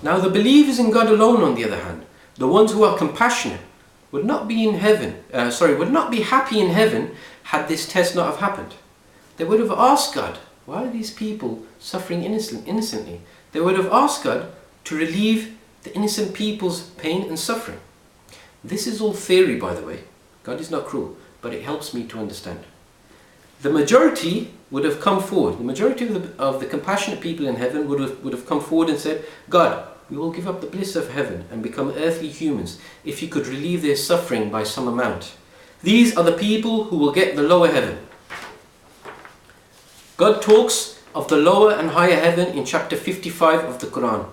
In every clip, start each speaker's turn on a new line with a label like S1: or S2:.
S1: Now the believers in God alone, on the other hand, the ones who are compassionate, would not be happy in heaven had this test not have happened. They would have asked God, why are these people suffering innocently? They would have asked God to relieve the innocent people's pain and suffering. This is all theory, by the way. God is not cruel, but it helps me to understand. The majority would have come forward. The majority of the compassionate people in heaven would have come forward and said, God, we will give up the bliss of heaven and become earthly humans if you could relieve their suffering by some amount. These are the people who will get the lower heaven. God talks of the lower and higher heaven in chapter 55 of the Quran.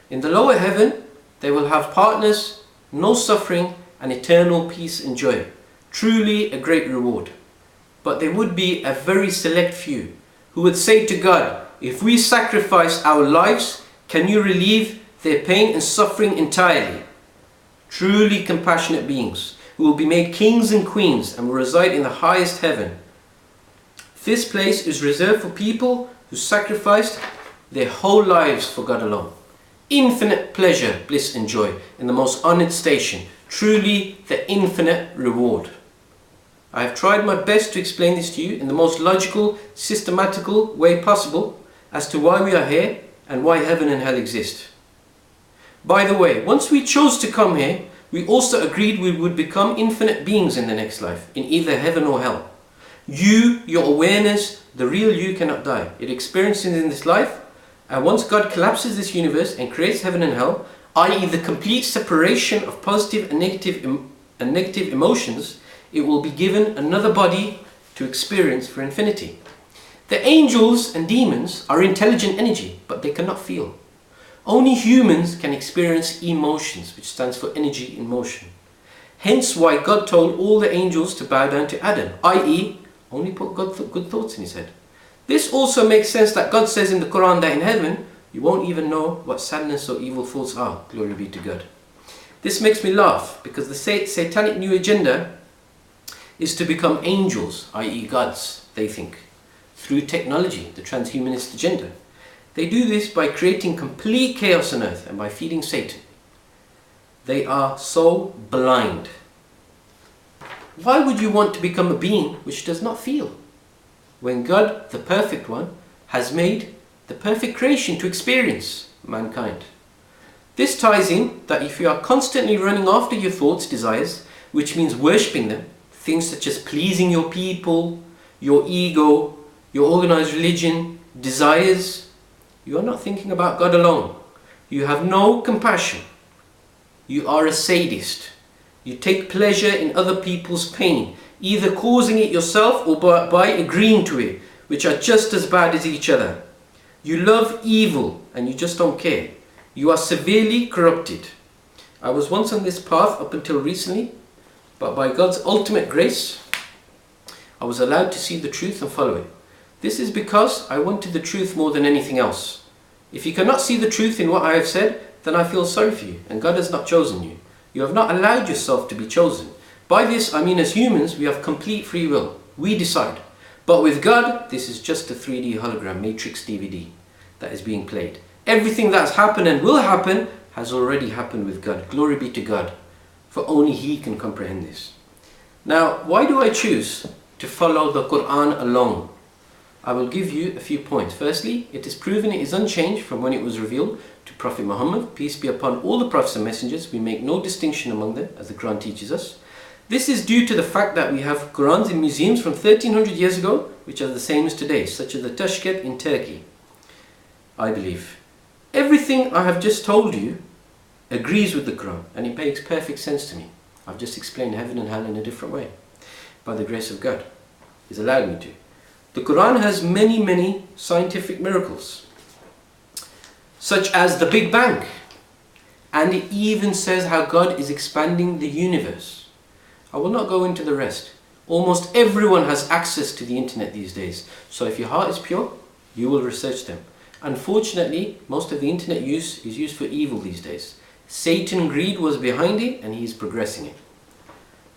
S1: In the lower heaven, they will have partners, no suffering, and eternal peace and joy. Truly a great reward. But there would be a very select few who would say to God, if we sacrifice our lives, can you relieve their pain and suffering entirely? Truly compassionate beings who will be made kings and queens and will reside in the highest heaven. This place is reserved for people who sacrificed their whole lives for God alone. Infinite pleasure, bliss and joy in the most honoured station. Truly the infinite reward. I have tried my best to explain this to you in the most logical, systematical way possible as to why we are here and why heaven and hell exist. By the way, once we chose to come here, we also agreed we would become infinite beings in the next life, in either heaven or hell. You, your awareness, the real you cannot die. It experiences in this life, and once God collapses this universe and creates heaven and hell, i.e. the complete separation of positive and negative emotions, it will be given another body to experience for infinity. The angels and demons are intelligent energy, but they cannot feel. Only humans can experience emotions, which stands for energy in motion. Hence why God told all the angels to bow down to Adam, i.e. only put good thoughts in his head. This also makes sense that God says in the Quran that in heaven, you won't even know what sadness or evil thoughts are. Glory be to God. This makes me laugh because the satanic new agenda is to become angels, i.e. gods, they think, through technology, the transhumanist agenda. They do this by creating complete chaos on earth and by feeding Satan. They are so blind. Why would you want to become a being which does not feel, when God, the perfect one, has made the perfect creation to experience mankind? This ties in that if you are constantly running after your thoughts, desires, which means worshipping them, things such as pleasing your people, your ego, your organized religion, desires, you are not thinking about God alone. You have no compassion. You are a sadist. You take pleasure in other people's pain, either causing it yourself or by agreeing to it, which are just as bad as each other. You love evil and you just don't care. You are severely corrupted. I was once on this path up until recently, but by God's ultimate grace, I was allowed to see the truth and follow it. This is because I wanted the truth more than anything else. If you cannot see the truth in what I have said, then I feel sorry for you, and God has not chosen you. You have not allowed yourself to be chosen. By this, I mean as humans, we have complete free will. We decide. But with God, this is just a 3D hologram matrix DVD that is being played. Everything that's happened and will happen has already happened with God. Glory be to God, for only He can comprehend this. Now, why do I choose to follow the Quran alone? I will give you a few points. Firstly, it is proven it is unchanged from when it was revealed to Prophet Muhammad. Peace be upon all the prophets and messengers. We make no distinction among them, as the Quran teaches us. This is due to the fact that we have Qurans in museums from 1300 years ago, which are the same as today, such as the Tashkent in Turkey, I believe. Everything I have just told you agrees with the Quran, and it makes perfect sense to me. I've just explained heaven and hell in a different way, by the grace of God. He's allowed me to. The Quran has many scientific miracles, such as the Big Bang, and it even says how God is expanding the universe. I will not go into the rest. Almost everyone has access to the internet these days, so if your heart is pure, you will research them. Unfortunately, most of the internet use is used for evil these days. Satan greed was behind it and he's progressing it.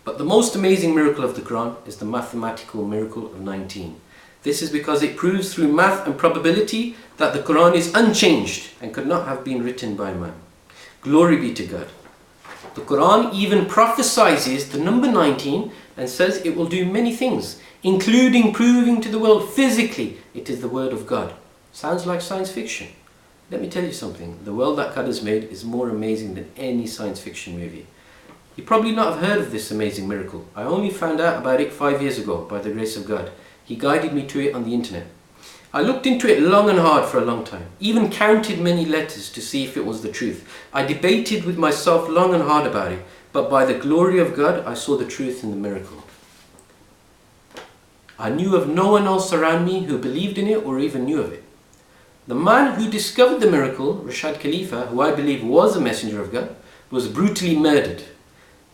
S1: But the most amazing miracle of the Quran is the mathematical miracle of 19. This is because it proves through math and probability that the Quran is unchanged and could not have been written by man. Glory be to God. The Quran even prophesies the number 19 and says it will do many things, including proving to the world physically it is the word of God. Sounds like science fiction. Let me tell you something. The world that God has made is more amazing than any science fiction movie. You probably not have heard of this amazing miracle. I only found out about it 5 years ago by the grace of God. He guided me to it on the internet. I looked into it long and hard for a long time, even counted many letters to see if it was the truth. I debated with myself long and hard about it, but by the glory of God, I saw the truth in the miracle. I knew of no one else around me who believed in it or even knew of it. The man who discovered the miracle, Rashad Khalifa, who I believe was a messenger of God, was brutally murdered.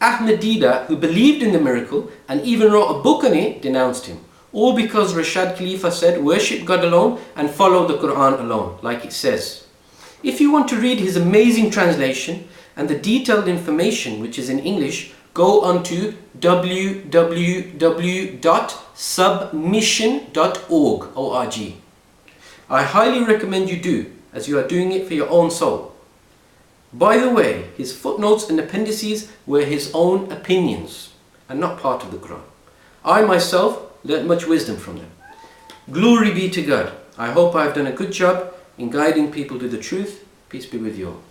S1: Ahmed Deedat, who believed in the miracle and even wrote a book on it, denounced him. All because Rashad Khalifa said, worship God alone and follow the Quran alone, like it says. If you want to read his amazing translation and the detailed information, which is in English, go on to www.submission.org. I highly recommend you do, as you are doing it for your own soul. By the way, his footnotes and appendices were his own opinions and not part of the Quran. I myself learnt much wisdom from them. Glory be to God. I hope I have done a good job in guiding people to the truth. Peace be with you all.